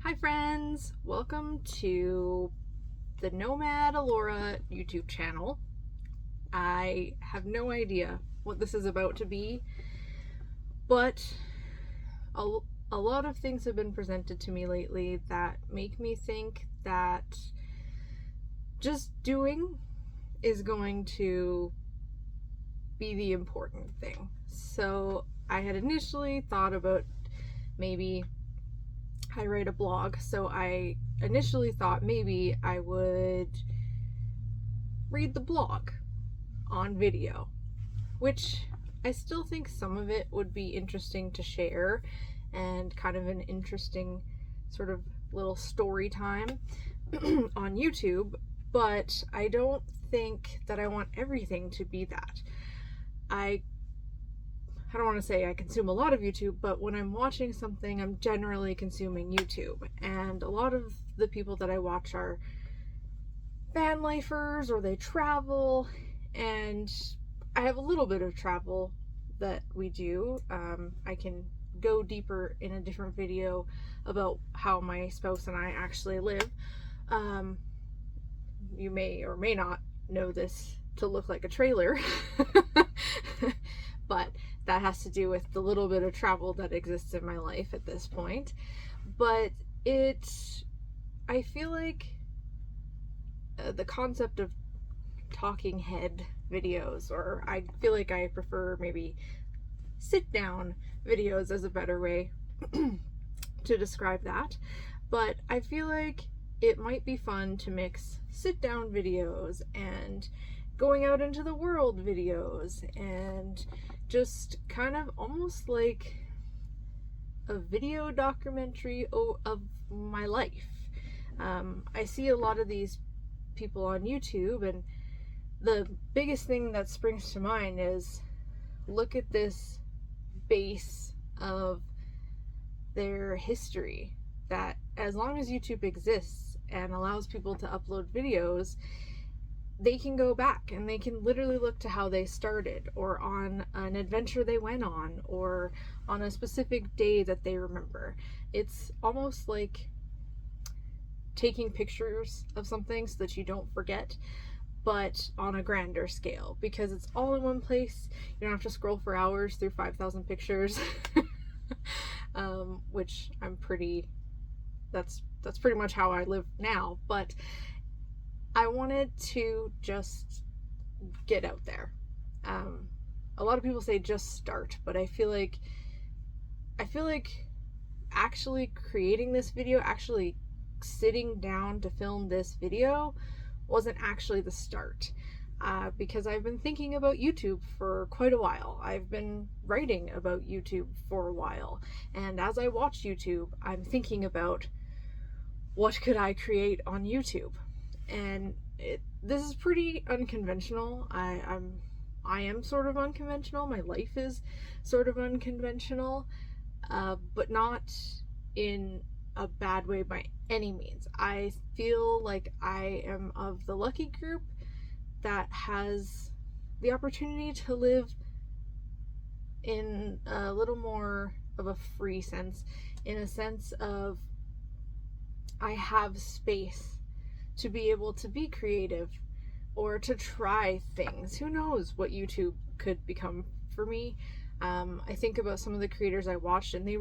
Hi friends! Welcome to the Nomad Alora YouTube channel. I have no idea what this is about to be, but a, a lot of things have been presented to me lately that make me think that just doing is going to be the important thing. So I had initially thought about maybe I write a blog, so I initially thought maybe I would read the blog on video, which I still think some of it would be interesting to share and kind of an interesting sort of little story time on YouTube, but I don't think that I want everything to be that. I don't want to say I consume a lot of YouTube, but when I'm watching something, I'm generally consuming YouTube. And a lot of the people that I watch are van lifers or they travel, and I have a little bit of travel that we do. I can go deeper in a different video about how my spouse and I actually live. You may or may not know this to look like a trailer, but that has to do with the little bit of travel that exists in my life at this point. But I feel like the concept of talking head videos, or I feel like I prefer maybe sit down videos as a better way to describe that. But I feel like it might be fun to mix sit down videos and going out into the world videos and just kind of almost like a video documentary of my life. I see a lot of these people on YouTube, and the biggest thing that springs to mind is look at this base of their history, that as long as YouTube exists and allows people to upload videos, they can go back and they can literally look to how they started, or on an adventure they went on, or on a specific day that they remember. It's almost like taking pictures of something so that you don't forget, but on a grander scale, because it's all in one place. You don't have to scroll for hours through 5,000 pictures. Which that's pretty much how I live now, but I wanted to just get out there. A lot of people say just start, but I feel like actually creating this video, actually sitting down to film this video, wasn't actually the start. Because I've been thinking about YouTube for quite a while. I've been writing about YouTube for a while, and as I watch YouTube, I'm thinking about what could I create on YouTube. And this is pretty unconventional. I am sort of unconventional. My life is sort of unconventional, but not in a bad way by any means. I feel like I am of the lucky group that has the opportunity to live in a little more of a free sense, in a sense of I have space to be able to be creative or to try things. Who knows what YouTube could become for me? I think about some of the creators I watched, and they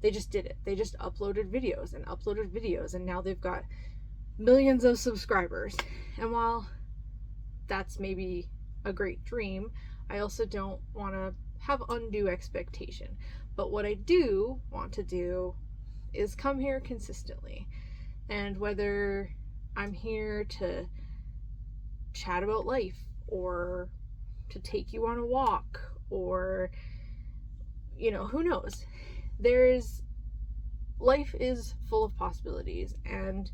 just did it. They just uploaded videos and uploaded videos, and now they've got millions of subscribers. And while that's maybe a great dream, I also don't want to have undue expectation. But what I do want to do is come here consistently. And whether I'm here to chat about life, or to take you on a walk, or, who knows? Life is full of possibilities, and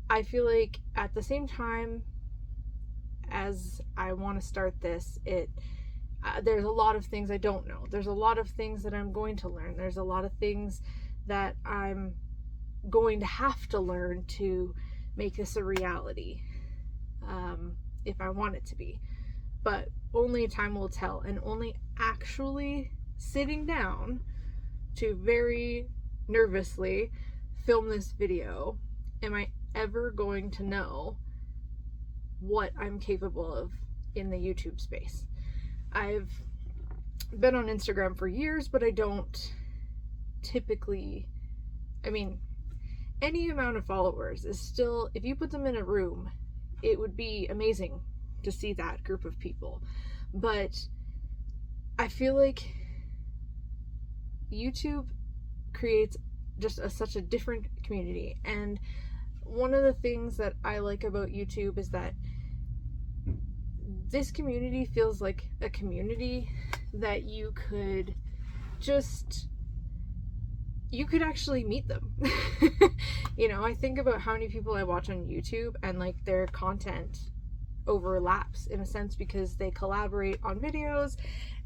I feel like at the same time as I want to start this, there's a lot of things I don't know. There's a lot of things that I'm going to learn. There's a lot of things that I'm going to have to learn to make this a reality, if I want it to be. But only time will tell, and only actually sitting down to very nervously film this video, am I ever going to know what I'm capable of in the YouTube space? I've been on Instagram for years, but I don't typically, I mean, any amount of followers is still, if you put them in a room, it would be amazing to see that group of people. But I feel like YouTube creates just such a different community. And one of the things that I like about YouTube is that this community feels like a community that you could actually meet them. You know, I think about how many people I watch on YouTube and like their content overlaps in a sense because they collaborate on videos,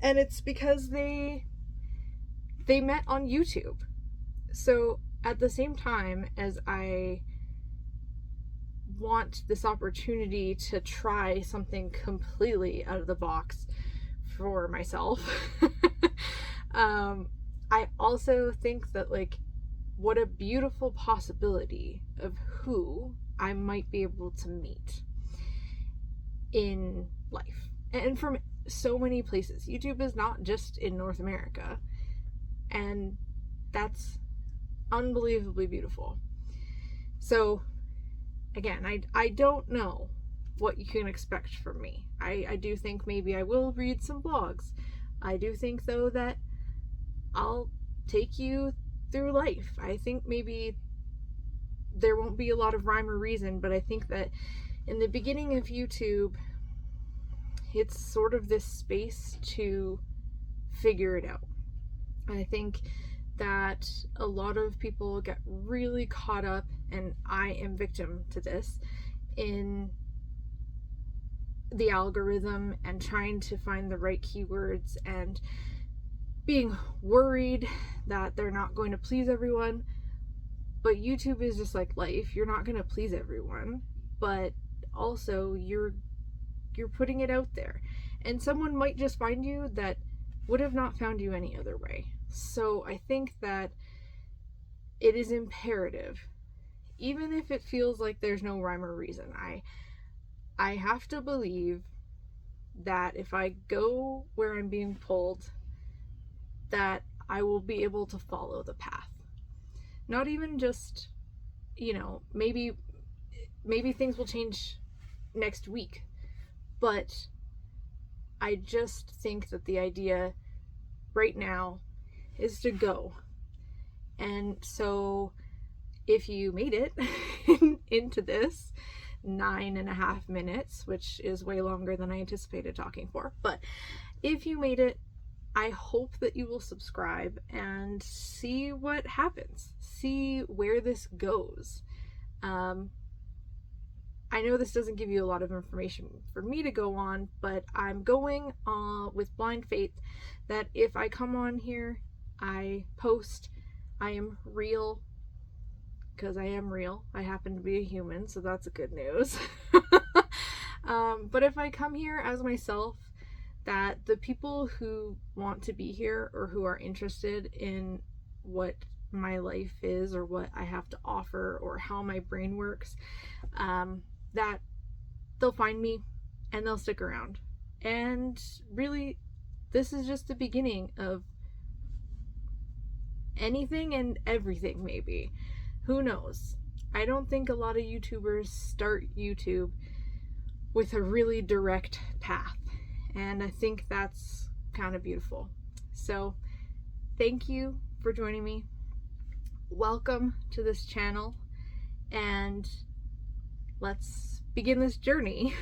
and it's because they met on YouTube. So at the same time as I want this opportunity to try something completely out of the box for myself, I also think that, like, what a beautiful possibility of who I might be able to meet in life. And from so many places. YouTube is not just in North America. And that's unbelievably beautiful. So, again, I don't know what you can expect from me. I do think maybe I will read some blogs. I do think, though, that I'll take you through life. I think maybe there won't be a lot of rhyme or reason, but I think that in the beginning of YouTube, it's sort of this space to figure it out. And I think that a lot of people get really caught up, and I am victim to this, in the algorithm and trying to find the right keywords and being worried that they're not going to please everyone. But YouTube is just like life. You're not going to please everyone, but also you're putting it out there, and someone might just find you that would have not found you any other way. So I think that it is imperative, even if it feels like there's no rhyme or reason. I have to believe that if I go where I'm being pulled, that I will be able to follow the path. Not even just, you know, maybe things will change next week, but I just think that the idea right now is to go. And so if you made it into this 9.5 minutes, which is way longer than I anticipated talking for, but if you made it, I hope that you will subscribe and see what happens, see where this goes. I know this doesn't give you a lot of information for me to go on, but I'm going with blind faith that if I come on here, I post, I am real, because I am real. I happen to be a human, so that's good news. But if I come here as myself, that the people who want to be here or who are interested in what my life is or what I have to offer or how my brain works, that they'll find me and they'll stick around. And really, this is just the beginning of anything and everything, maybe. Who knows? I don't think a lot of YouTubers start YouTube with a really direct path. And I think that's kind of beautiful. So, thank you for joining me. Welcome to this channel. And let's begin this journey.